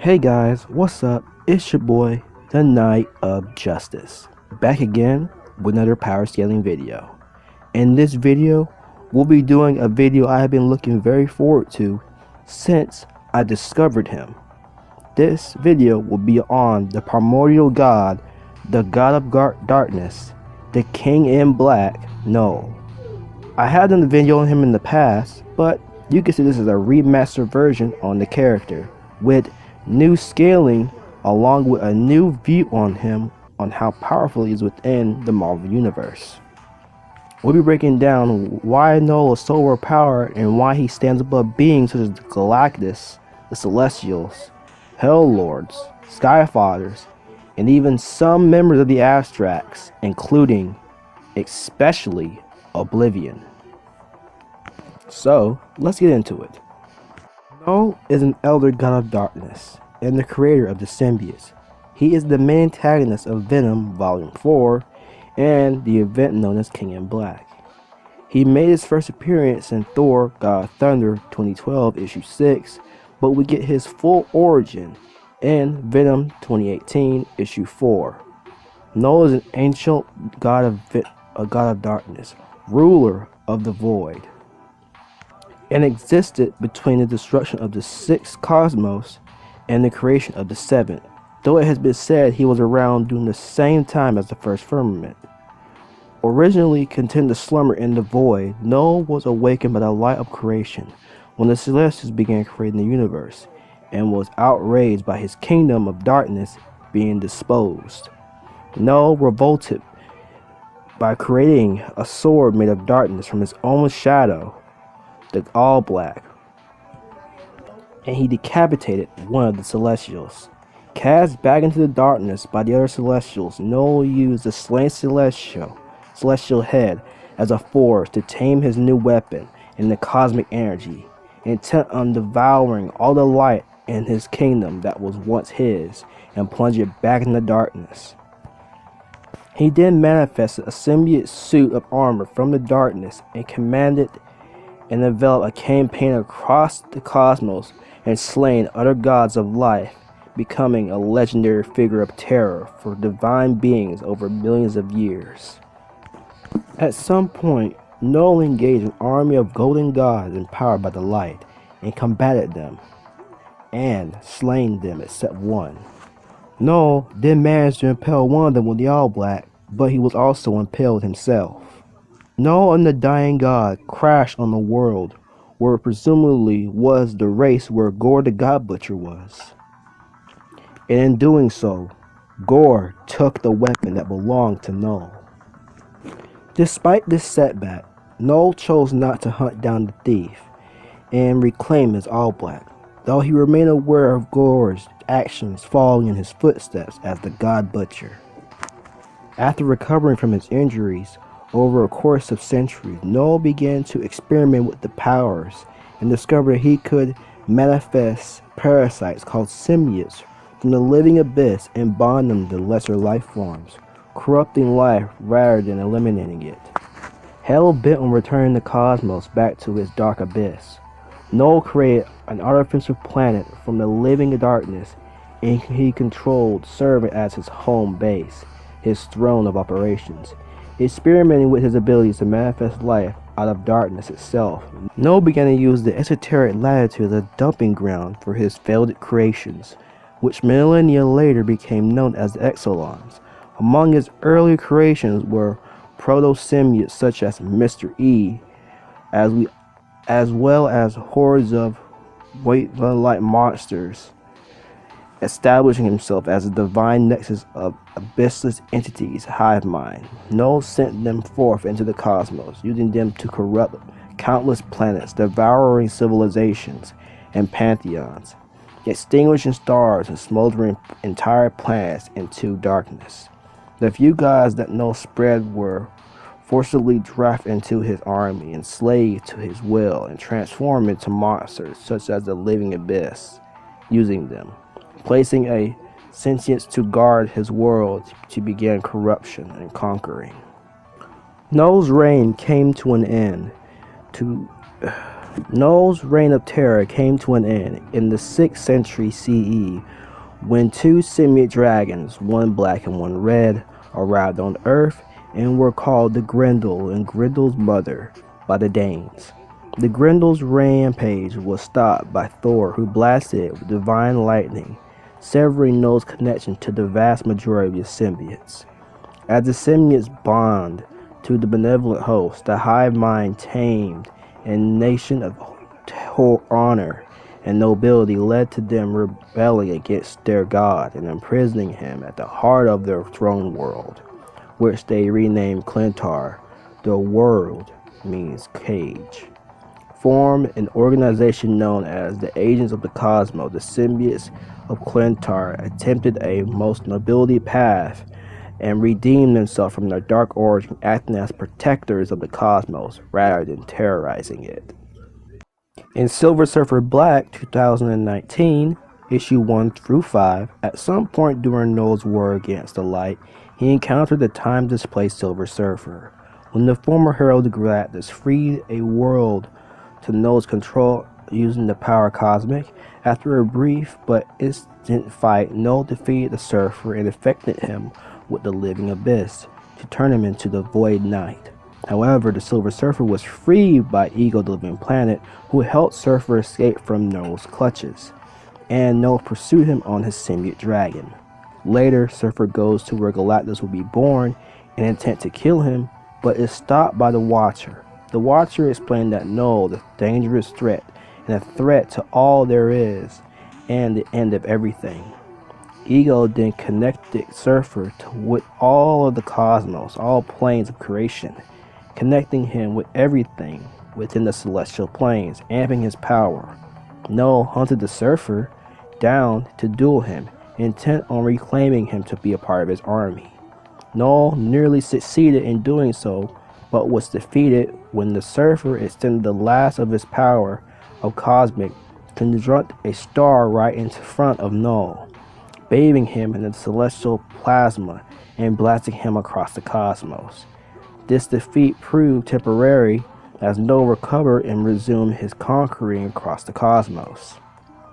Hey guys, what's up? It's your boy, the Knight of Justice, back again with another power scaling video. In this video, we'll be doing a video I have been looking very forward to since I discovered him. This video will be on the primordial god, the god of darkness, the king in black, Knull. I have done a video on him in the past, but you can see this is a remastered version on the character with new scaling along with a new view on him on how powerful he is within the Marvel Universe. We'll be breaking down why Knull is so overpowered and why he stands above beings such as the Galactus, the Celestials, Hell Lords, Skyfathers, and even some members of the Abstracts, including, especially, Oblivion. So, let's get into it. Knull is an elder god of darkness and the creator of the symbiotes. He is the main antagonist of Venom Volume 4 and the event known as King in Black. He made his first appearance in Thor God of Thunder 2012 issue 6, but we get his full origin in Venom 2018 issue 4. Knull is an ancient god of darkness, ruler of the void, and existed between the destruction of the sixth cosmos and the creation of the seventh, though it has been said he was around during the same time as the first firmament. Originally content to slumber in the void, Knull was awakened by the light of creation when the Celestials began creating the universe, and was outraged by his kingdom of darkness being disposed. Knull revolted by creating a sword made of darkness from his own shadow, the All Black, and he decapitated one of the Celestials. Cast back into the darkness by the other Celestials, Knull used the slain celestial head as a force to tame his new weapon in the cosmic energy, intent on devouring all the light in his kingdom that was once his and plunge it back in the darkness. He then manifested a symbiote suit of armor from the darkness and commanded and developed a campaign across the cosmos and slaying other gods of life, becoming a legendary figure of terror for divine beings over millions of years. At some point, Knull engaged an army of golden gods empowered by the light and combated them, and slaying them except one. Knull then managed to impale one of them with the All Black, but he was also impaled himself. Knull and the dying god crashed on the world where presumably was the race where Gorr the God Butcher was. And in doing so, Gorr took the weapon that belonged to Knull. Despite this setback, Knull chose not to hunt down the thief and reclaim his All Black, though he remained aware of Gorr's actions following in his footsteps as the God Butcher. After recovering from his injuries, over a course of centuries, Knull began to experiment with the powers and discovered he could manifest parasites called symbiotes from the living abyss and bond them to lesser life forms, corrupting life rather than eliminating it. Hell bent on returning the cosmos back to its dark abyss, Knull created an artificial planet from the living darkness, and he controlled, serving as his home base, his throne of operations. Experimenting with his abilities to manifest life out of darkness itself, Knull began to use the esoteric latitude as a dumping ground for his failed creations, which millennia later became known as the Exolons. Among his early creations were proto-symbiotes such as Mr. E, as well as hordes of weight-like monsters, establishing himself as a divine nexus of abyssless entities, hive mind. Knull sent them forth into the cosmos, using them to corrupt countless planets, devouring civilizations and pantheons, extinguishing stars and smoldering entire planets into darkness. The few gods that Knull spread were forcibly drafted into his army, enslaved to his will, and transformed into monsters such as the living abyss, using them, placing a sentience to guard his world to begin corruption and conquering. Knull's reign came to an end Knull's reign of terror came to an end in the 6th century CE when two symbiote dragons, one black and one red, arrived on Earth and were called the Grendel and Grendel's mother by the Danes. The Grendel's rampage was stopped by Thor, who blasted it with divine lightning, severing Knull's connection to the vast majority of the symbiotes. As the symbiotes bond to the benevolent host, the hive mind tamed and nation of honor and nobility led to them rebelling against their god and imprisoning him at the heart of their throne world, which they renamed Clentar. The world means cage. Formed an organization known as the Agents of the Cosmos, the symbiotes of Clentar attempted a most nobility path and redeemed themselves from their dark origin, acting as protectors of the cosmos rather than terrorizing it. In Silver Surfer Black 2019, issue 1 through 5, at some point during Knull's war against the light, he encountered the time-displaced Silver Surfer. When the former herald of Galactus freed a world to Knull's control using the power cosmic, after a brief but instant fight, Knull defeated the Surfer and infected him with the living abyss to turn him into the Void Knight. However, the Silver Surfer was freed by Ego the Living Planet, who helped Surfer escape from Knull's clutches, and Knull pursued him on his symbiote dragon. Later, Surfer goes to where Galactus will be born in intent to kill him, but is stopped by the Watcher. The Watcher explained that Knull is a dangerous threat, and a threat to all there is, and the end of everything. Ego then connected Surfer with all of the cosmos, all planes of creation, connecting him with everything within the celestial planes, amping his power. Knull hunted the Surfer down to duel him, intent on reclaiming him to be a part of his army. Knull nearly succeeded in doing so, but was defeated when the Surfer extended the last of his power of cosmic, conjuncted a star right in front of Knull, bathing him in the celestial plasma and blasting him across the cosmos. This defeat proved temporary as Knull recovered and resumed his conquering across the cosmos.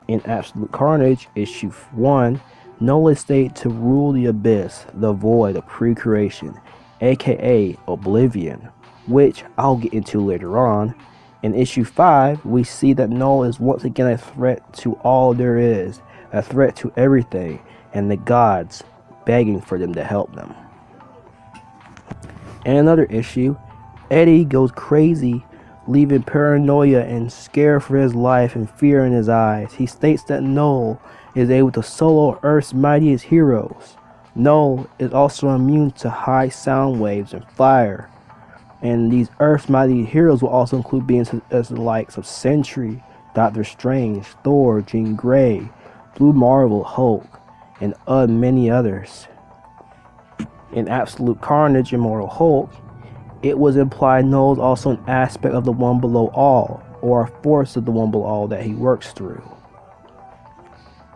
In Absolute Carnage, issue 1, Knull is stated to rule the abyss, the void of pre-creation, aka oblivion, which I'll get into later on. In issue 5, we see that Knull is once again a threat to all there is, a threat to everything, and the gods begging for them to help them. In another issue, Eddie goes crazy, leaving paranoia and scare for his life and fear in his eyes. He states that Knull is able to solo Earth's mightiest heroes. Knull is also immune to high sound waves and fire. And these Earth's mighty heroes will also include beings as the likes of Sentry, Doctor Strange, Thor, Jean Grey, Blue Marvel, Hulk, and many others. In Absolute Carnage, Immortal Hulk, it was implied Knull is also an aspect of the One Below All, or a force of the One Below All that he works through.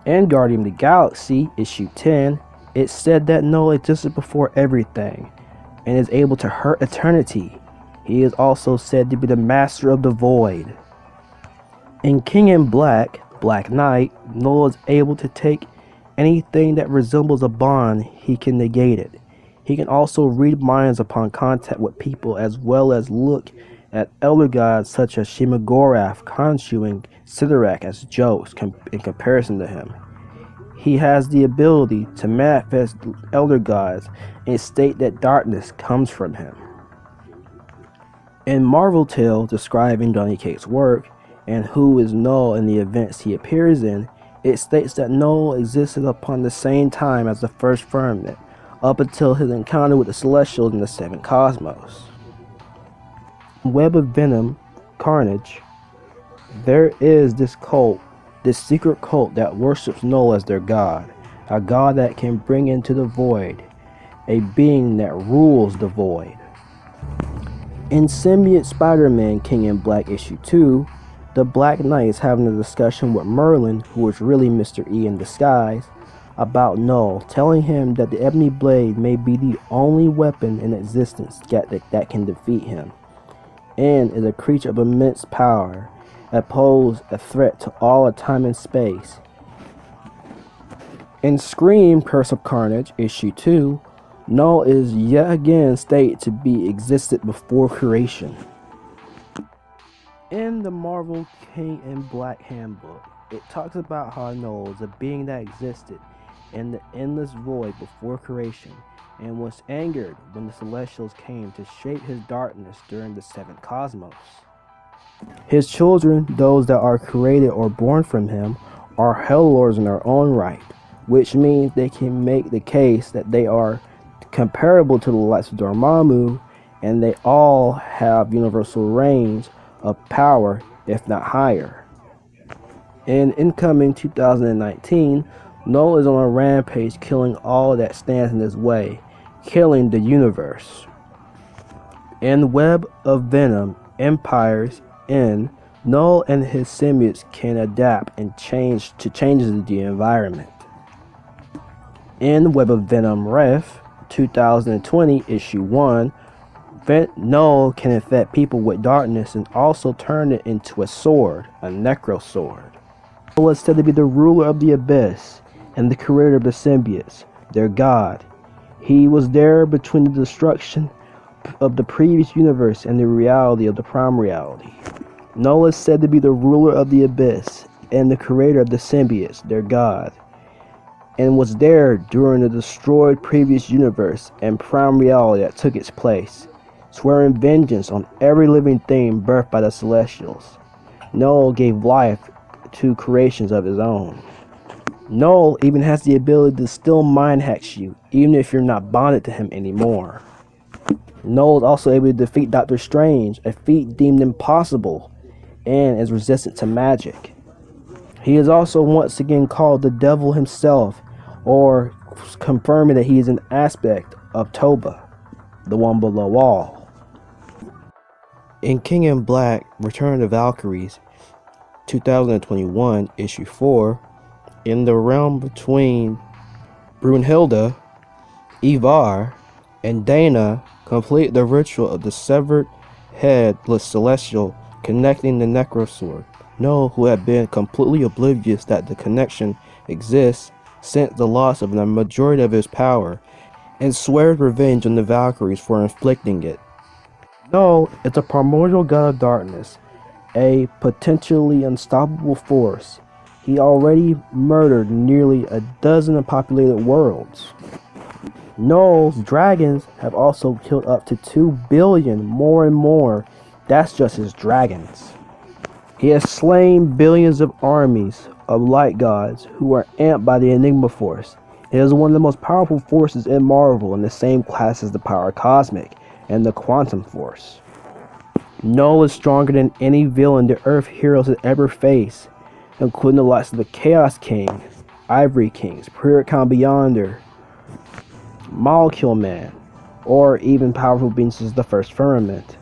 In Guardian of the Galaxy, issue 10, it said that Knull existed before everything, and is able to hurt eternity. He is also said to be the master of the void. In King in Black, Black Knight, Knull is able to take anything that resembles a bond, he can negate it. He can also read minds upon contact with people, as well as look at elder gods such as Shima-Gorath, Khonshu, and Sidorak as jokes in comparison to him. He has the ability to manifest elder gods and state that darkness comes from him. In Marvel Tale describing Donny Cates' work and who is Knull in the events he appears in, it states that Knull existed upon the same time as the first firmament, up until his encounter with the Celestials in the Seventh Cosmos. In Web of Venom, Carnage, there is this cult, this secret cult that worships Knull as their god, a god that can bring into the void, a being that rules the void. In Symbiote Spider-Man King in Black issue 2, the Black Knight is having a discussion with Merlin, who is really Mr. E in disguise, about Knull, telling him that the Ebony Blade may be the only weapon in existence that can defeat him, and is a creature of immense power, and pose a threat to all of time and space. In Scream Curse of Carnage, issue 2, Knull is yet again stated to be existed before creation. In the Marvel King in Black handbook, it talks about how Knull is a being that existed in the endless void before creation and was angered when the Celestials came to shape his darkness during the seventh cosmos. His children, those that are created or born from him, are Hell Lords in their own right, which means they can make the case that they are comparable to the likes of Dormammu, and they all have universal range of power, if not higher. In incoming 2019, Knull is on a rampage killing all that stands in his way, killing the universe. In Web of Venom, Empire's End, Knull and his symbiotes can adapt and change to changes in the environment. In Web of Venom Ref 2020 issue 1, Knull can infect people with darkness and also turn it into a sword, a necro sword. Knull is said to be the ruler of the abyss and the creator of the symbiotes, their god. He was there between the destruction of the previous universe and the reality of the prime reality. Knull is said to be the ruler of the abyss and the creator of the symbiotes, their god, and was there during the destroyed previous universe and prime reality that took its place, swearing vengeance on every living thing birthed by the Celestials. Knull gave life to creations of his own. Knull even has the ability to still mind hex you, even if you're not bonded to him anymore. Knull is also able to defeat Doctor Strange, a feat deemed impossible, and is resistant to magic. He is also once again called the Devil himself, or confirming that he is an aspect of Toba, the one below all. In King in Black, Return of the Valkyries, 2021, issue 4, in the realm between Brunhilde, Ivar, and Dana, complete the ritual of the severed headless celestial connecting the Necrosword. Knull, who had been completely oblivious that the connection exists since the loss of the majority of his power, and swears revenge on the Valkyries for inflicting it. Knull is a primordial god of darkness, a potentially unstoppable force. He already murdered nearly a dozen unpopulated worlds. Knull's dragons have also killed up to 2 billion more and more. That's just his dragons. He has slain billions of armies of light gods who are amped by the Enigma Force. It is one of the most powerful forces in Marvel, in the same class as the Power Cosmic and the Quantum Force. Knull is stronger than any villain the Earth heroes have ever faced, including the likes of the Chaos King, Ivory Kings, Pyrrhicon Beyonder, Molecule Man, or even powerful beings as the First Firmament.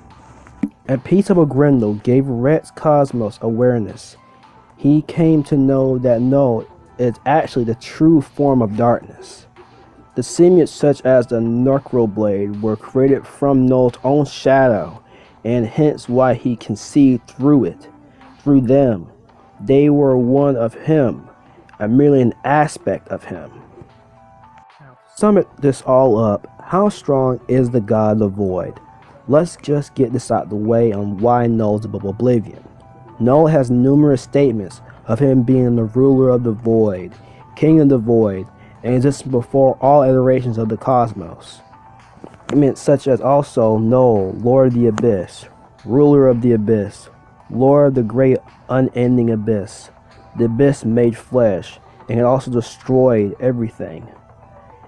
A peaceable Grendel gave Rex Cosmos awareness. He came to know that Knull is actually the true form of darkness. The symbiotes such as the Necroblade were created from Knull's own shadow, and hence why he can see through it, through them. They were one of him, and merely an aspect of him. To sum this all up, how strong is the god of the void? Let's just get this out of the way on why Knull is above oblivion. Knull has numerous statements of him being the ruler of the void, king of the void, and existed before all iterations of the cosmos. Statements such as also Knull, Lord of the Abyss, ruler of the abyss, Lord of the great unending abyss, the abyss made flesh, and it also destroyed everything.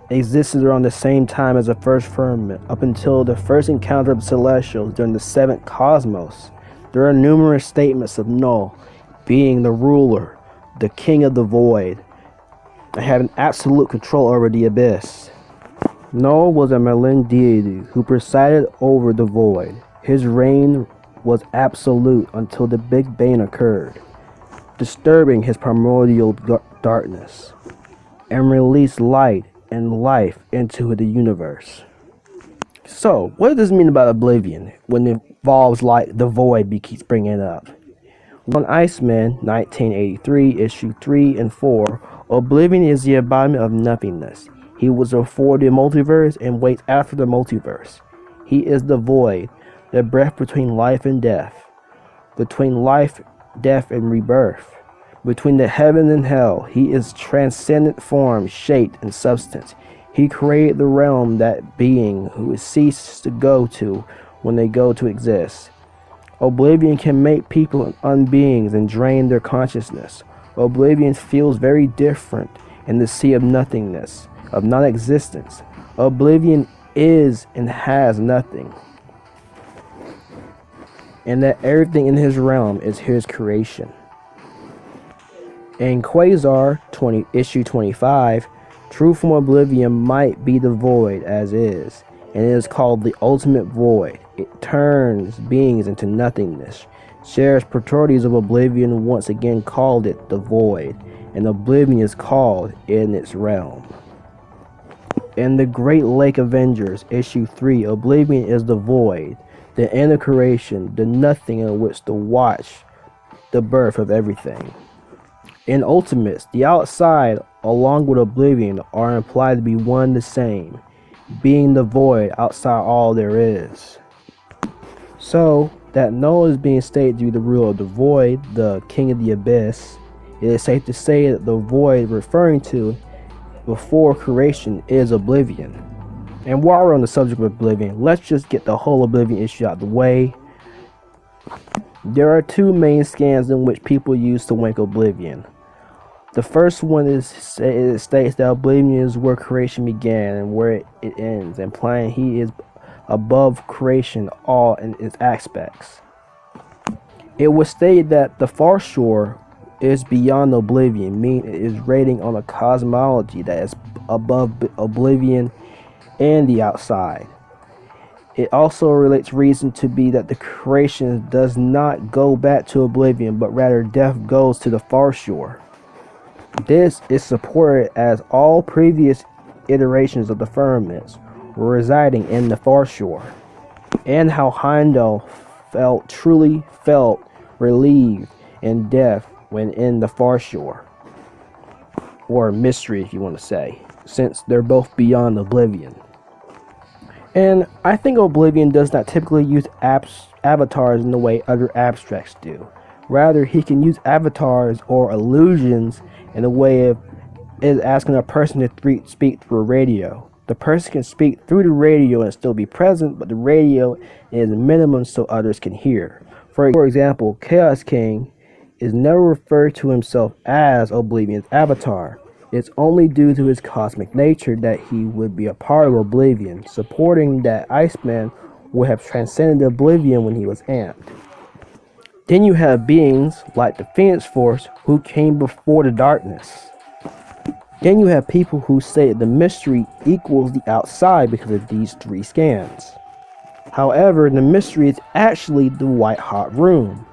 It existed around the same time as the first firmament, up until the first encounter of the Celestials during the seventh cosmos. There are numerous statements of Knull being the ruler, the king of the void, and having absolute control over the abyss. Knull was a malign deity who presided over the void. His reign was absolute until the Big Bang occurred, disturbing his primordial darkness, and released light and life into the universe. So, what does this mean about oblivion when it involves like the void keeps bringing it up? On Iceman, 1983, issue 3 and 4, Oblivion is the embodiment of nothingness. He was before the multiverse and waits after the multiverse. He is the void, the breath between life and death, between life, death, and rebirth, between the heaven and hell. He is transcendent form, shape, and substance. He created the realm that being who ceases to go to when they go to exist. Oblivion can make people unbeings and drain their consciousness. Oblivion feels very different in the sea of nothingness, of non-existence. Oblivion is and has nothing, and that everything in his realm is his creation. In Quasar issue 25, Truth from Oblivion might be the void as is, and it is called the ultimate void. It turns beings into nothingness. Shares properties of Oblivion once again called it the void, and Oblivion is called in its realm. In the Great Lake Avengers, issue 3, Oblivion is the void, the end of creation, the nothing in which to watch the birth of everything. In Ultimates, the outside, along with Oblivion, are implied to be one and the same, being the void outside all there is. So, that Knull is being stated to be the ruler of the void, the king of the abyss. It is safe to say that the void referring to before creation is Oblivion. And while we're on the subject of Oblivion, let's just get the whole Oblivion issue out of the way. There are two main scans in which people use to link Oblivion. The first one it states that Oblivion is where creation began and where it ends, implying he is above creation all in its aspects. It was stated that the far shore is beyond Oblivion, meaning it is rating on a cosmology that is above Oblivion and the outside. It also relates reason to be that the creation does not go back to Oblivion, but rather death goes to the far shore. This is supported as all previous iterations of the firmaments were residing in the far shore, and how Heimdall truly felt relieved in death when in the far shore, or mystery if you want to say, since they're both beyond Oblivion. And I think Oblivion does not typically use avatars in the way other abstracts do. Rather, he can use avatars or illusions in a way of asking a person to speak through a radio. The person can speak through the radio and still be present, but the radio is minimum so others can hear. For example, Chaos King is never referred to himself as Oblivion's avatar. It's only due to his cosmic nature that he would be a part of Oblivion, supporting that Iceman would have transcended Oblivion when he was amped. Then you have beings like the Phoenix Force who came before the darkness. Then you have people who say the mystery equals the outside because of these three scans. However, the mystery is actually the white hot room,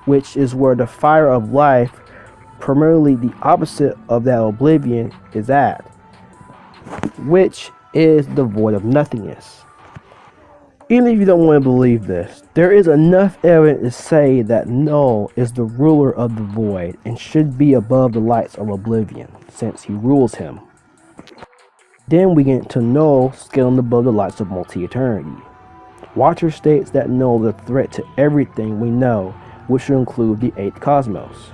which is where the fire of life, primarily the opposite of that Oblivion, is at, which is the void of nothingness. Even if you don't want to believe this, there is enough evidence to say that Knull is the ruler of the void and should be above the lights of Oblivion, since he rules him. Then we get to Knull scaling above the lights of multi-eternity. Watcher states that Knull is a threat to everything we know, which will include the 8th cosmos.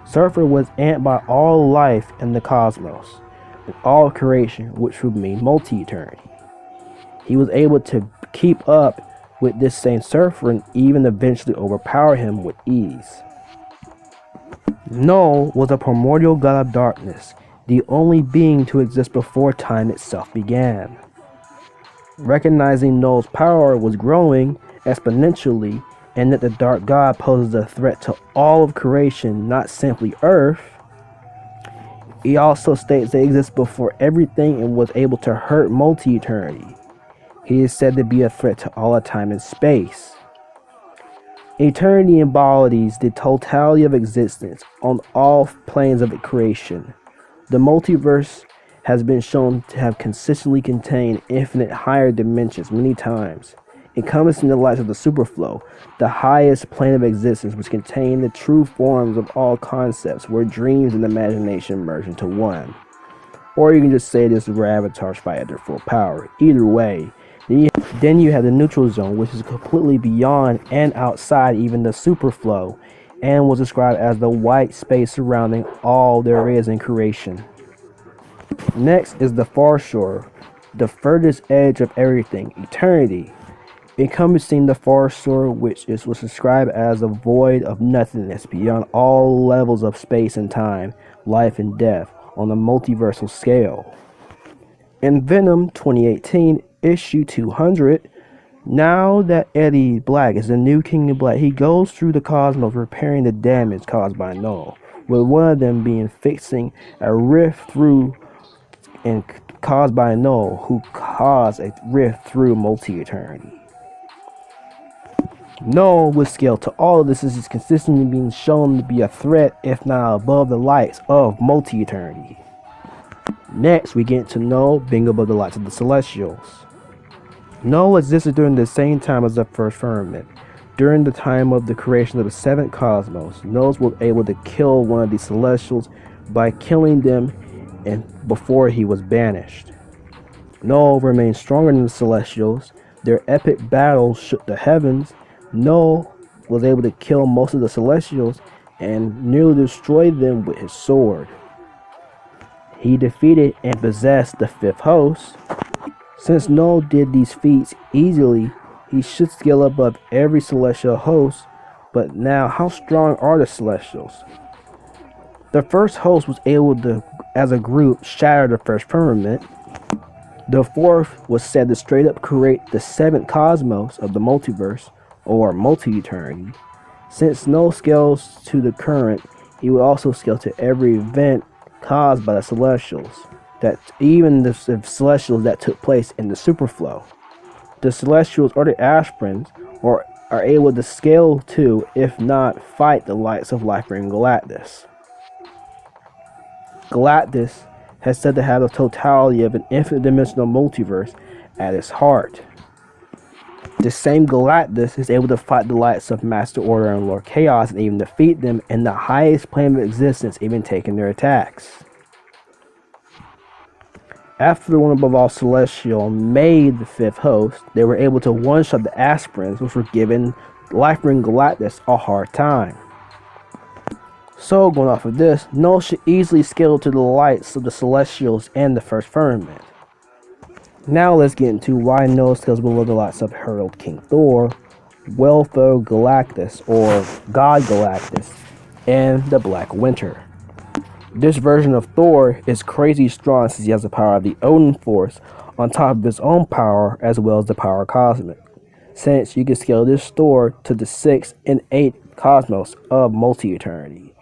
Surfer was amped by all life in the cosmos, and all creation, which would mean multi-eternity. He was able to keep up with this same Surfer and even eventually overpower him with ease. Knull was a primordial god of darkness, the only being to exist before time itself began. Recognizing Knull's power was growing exponentially, and that the dark god poses a threat to all of creation, not simply Earth, he also states that he exists before everything and was able to hurt multi-eternity. He is said to be a threat to all of time and space. Eternity embodies the totality of existence on all planes of creation. The multiverse has been shown to have consistently contained infinite higher dimensions many times. encompassing the lights of the superflow, the highest plane of existence, which contain the true forms of all concepts, where dreams and imagination merge into one. Or you can just say this is where avatars fight at their full power. Either way, then you have the neutral zone, which is completely beyond and outside even the superflow, and was described as the white space surrounding all there is in creation. Next is the far shore, the furthest edge of everything, eternity, encompassing the far shore, which was described as a void of nothingness beyond all levels of space and time, life and death, on a multiversal scale. In Venom 2018, issue 200, now that Eddie Black is the new King of Black, he goes through the cosmos repairing the damage caused by Knull, with one of them being fixing a rift through and caused by Knull, who caused a rift through multi-eternity. Knull, with scale to all of this, is consistently being shown to be a threat, if not above the lights of multi-eternity. Next, we get to Knull being above the lights of the Celestials. Knull existed during the same time as the first firmament. During the time of the creation of the seventh cosmos, Knull was able to kill one of the Celestials by killing them and before he was banished. Knull remained stronger than the Celestials. Their epic battles shook the heavens. Knull was able to kill most of the Celestials and nearly destroyed them with his sword. He defeated and possessed the fifth host. Since Knull did these feats easily, he should scale above every celestial host. But now, how strong are the Celestials? The first host was able to, as a group, shatter the first firmament. The fourth was said to straight up create the seventh cosmos of the multiverse, or multi-eternity. Since Knull scales to the current, he will also scale to every event caused by the Celestials, that even the Celestials that took place in the superflow. The Celestials or the Aspirins are able to scale to, if not fight, the lights of life-bringing Galactus. Galactus has said to have the totality of an infinite dimensional multiverse at its heart. The same Galactus is able to fight the lights of Master Order and Lord Chaos and even defeat them in the highest plane of existence, even taking their attacks. After the one above all Celestial made the fifth host, they were able to one-shot the Aspirins, which were giving life-bringing Galactus a hard time. So, going off of this, Knull should easily scale to the lights of the Celestials and the first firmament. Now let's get into why Knull scales below the lights of Herald King Thor, Weltho Galactus, or God Galactus, and the Black Winter. This version of Thor is crazy strong since he has the power of the Odin Force on top of his own power as well as the power cosmic, since you can scale this Thor to the 6th and 8th cosmos of multi-eternity.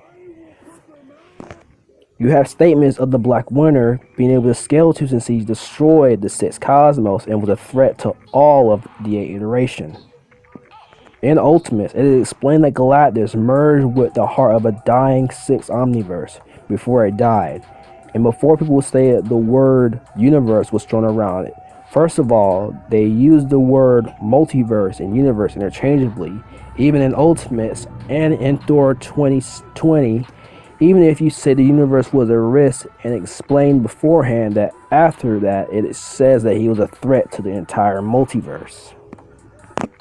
You have statements of the Black Winter being able to scale to since he destroyed the 6th cosmos and was a threat to all of the 8th iteration. In Ultimates, it is explained that Galactus merged with the heart of a dying 6th omniverse before it died, and before people say it, the word universe was thrown around it. First of all, they used the word multiverse and universe interchangeably, even in Ultimates and in Thor 2020. Even if you say the universe was a risk and explained beforehand that after that it says that he was a threat to the entire multiverse.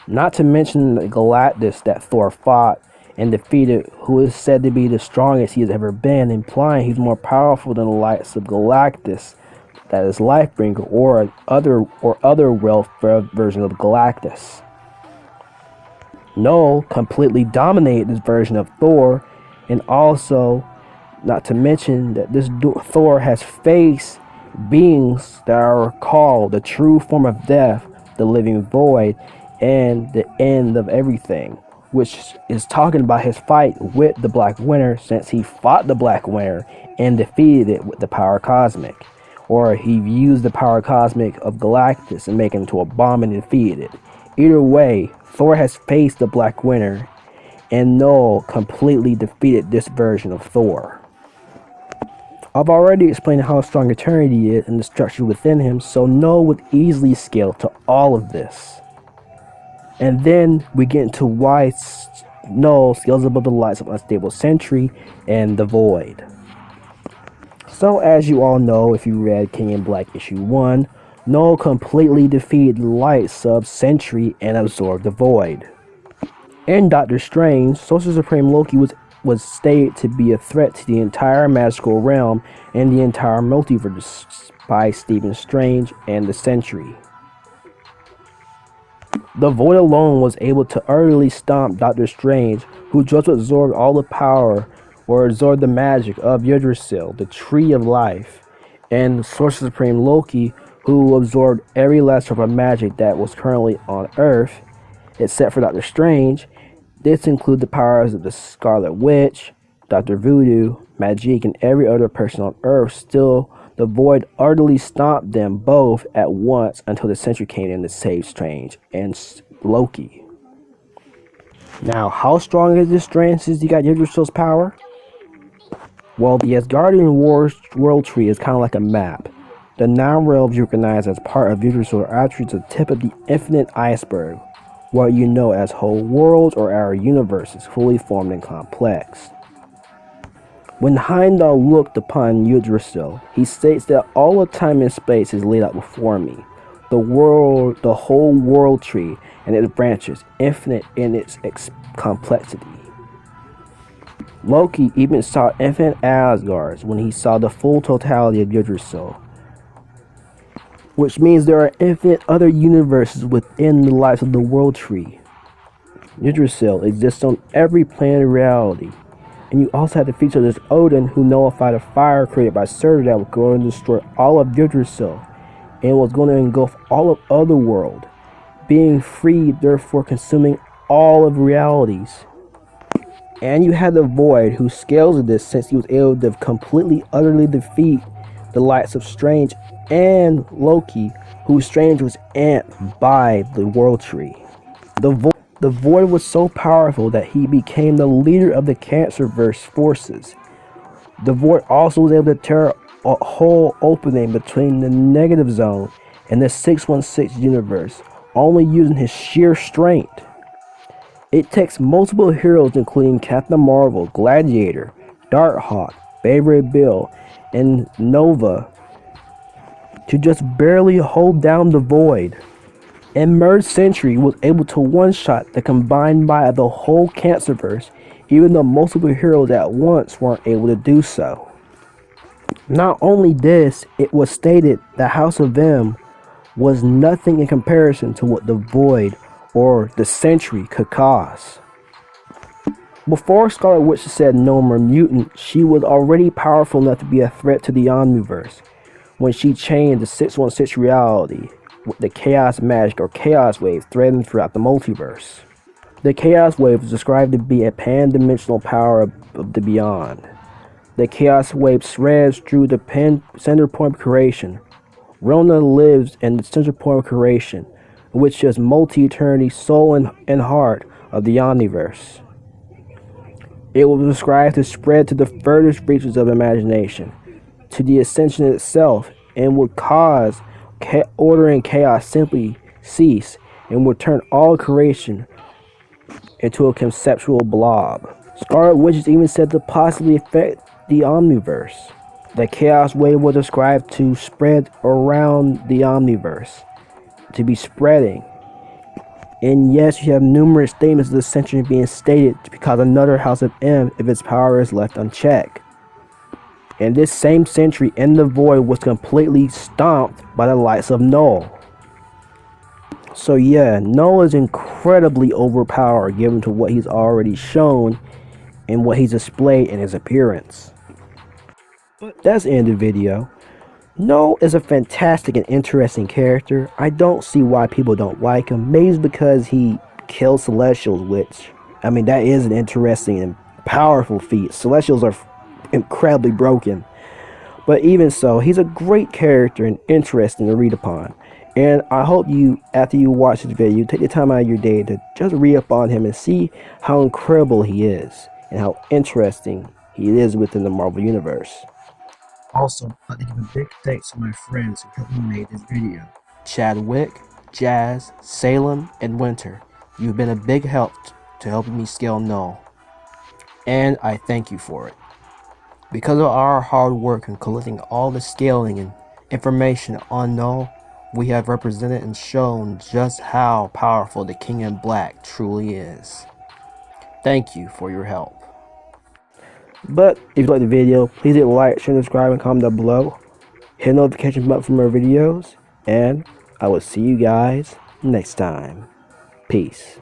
Not to mention the Galactus that Thor fought and defeated, who is said to be the strongest he has ever been, implying he's more powerful than the likes of Galactus, that is Lifebringer, or other wealth version of Galactus. Knull completely dominated this version of Thor. And also, not to mention that this Thor has faced beings that are called the true form of death, the living void, and the end of everything, which is talking about his fight with the Black Winter, since he fought the Black Winter and defeated it with the power cosmic. Or he used the power cosmic of Galactus and made him into a bomb and defeated it. Either way, Thor has faced the Black Winter, and Knull completely defeated this version of Thor. I've already explained how strong Eternity is and the structure within him, so Knull would easily scale to all of this. And then we get into why Knull scales above the likes of Unstable Sentry and the Void. So as you all know, if you read King in Black issue 1, Knull completely defeated the likes of Sentry and absorbed the Void. In Doctor Strange, Sorcerer Supreme Loki was stated to be a threat to the entire magical realm and the entire multiverse by Stephen Strange and the Sentry. The Void alone was able to utterly stomp Doctor Strange, who just absorbed all the power or absorbed the magic of Yggdrasil, the Tree of Life, and Sorcerer Supreme Loki, who absorbed every last drop of magic that was currently on Earth, except for Doctor Strange. This includes the powers of the Scarlet Witch, Dr. Voodoo, Magic, and every other person on Earth. Still, the Void utterly stomped them both at once until the Sentry came in to save Strange and Loki. Now, how strong is this Strange since he got Yggdrasil's power? Well, the Asgardian World Tree is kind of like a map. The 9 realms you recognize as part of Yggdrasil are actually the tip of the infinite iceberg, what you know as whole worlds or our universe is fully formed and complex. When Heimdall looked upon Yggdrasil, he states that all of time and space is laid out before me. The whole world tree and its branches, infinite in its complexity. Loki even saw infinite Asgards when he saw the full totality of Yggdrasil, which means there are infinite other universes within the lives of the world tree. Yggdrasil exists on every plane of reality, and you also have the feature of this Odin who nullified a fire created by Surtur that was going to destroy all of Yggdrasil and was going to engulf all of Otherworld, being freed, therefore consuming all of realities. And you have the Void who scales of this since he was able to completely, utterly defeat the likes of Strange and Loki, whose Strange was amped by the World Tree. The Void was so powerful that he became the leader of the Cancerverse forces. The Void also was able to tear a whole opening between the Negative Zone and the 616 universe, only using his sheer strength. It takes multiple heroes including Captain Marvel, Gladiator, Darkhawk, Beyblade Bill, and Nova to just barely hold down the Void. And Merge Sentry was able to one-shot the combined might of the whole Cancerverse, even though multiple heroes at once weren't able to do so. Not only this, it was stated that House of M was nothing in comparison to what the Void or the Sentry could cause. Before Scarlet Witch said no more mutant, she was already powerful enough to be a threat to the Omniverse when she changed the 616 reality with the Chaos Magic or Chaos Wave threading throughout the multiverse. The Chaos Wave was described to be a pan-dimensional power of the beyond. The Chaos Wave spreads through the center point of creation. Rona lives in the center point of creation, which is multi-eternity soul and heart of the Omniverse. It was described to spread to the furthest reaches of imagination, to the ascension itself, and would cause order and chaos simply cease, and would turn all creation into a conceptual blob. Scarlet Witch is even said to possibly affect the Omniverse. The Chaos Wave was described to spread around the Omniverse, to be spreading. And yes, you have numerous statements of the Sentry being stated to cause another House of M if its power is left unchecked. And this same Sentry in the Void was completely stomped by the likes of Knull. So yeah, Knull is incredibly overpowered given to what he's already shown and what he's displayed in his appearance. But that's the end of the video. Knull is a fantastic and interesting character. I don't see why people don't like him. Maybe it's because he kills Celestials, which, I mean, that is an interesting and powerful feat. Celestials are incredibly broken. But even so, he's a great character and interesting to read upon. And I hope you, after you watch this video, you take the time out of your day to just read up on him and see how incredible he is and how interesting he is within the Marvel Universe. Also, I'd like to give a big thanks to my friends who helped me make this video. TheChadWick, Jazz, Salem, and Winter. You've been a big help to helping me scale Knull, and I thank you for it. Because of our hard work in collecting all the scaling and information on Knull, we have represented and shown just how powerful the King in Black truly is. Thank you for your help. But if you liked the video, please hit like, share, subscribe, and comment down below. Hit the notification button for more videos, and I will see you guys next time. Peace.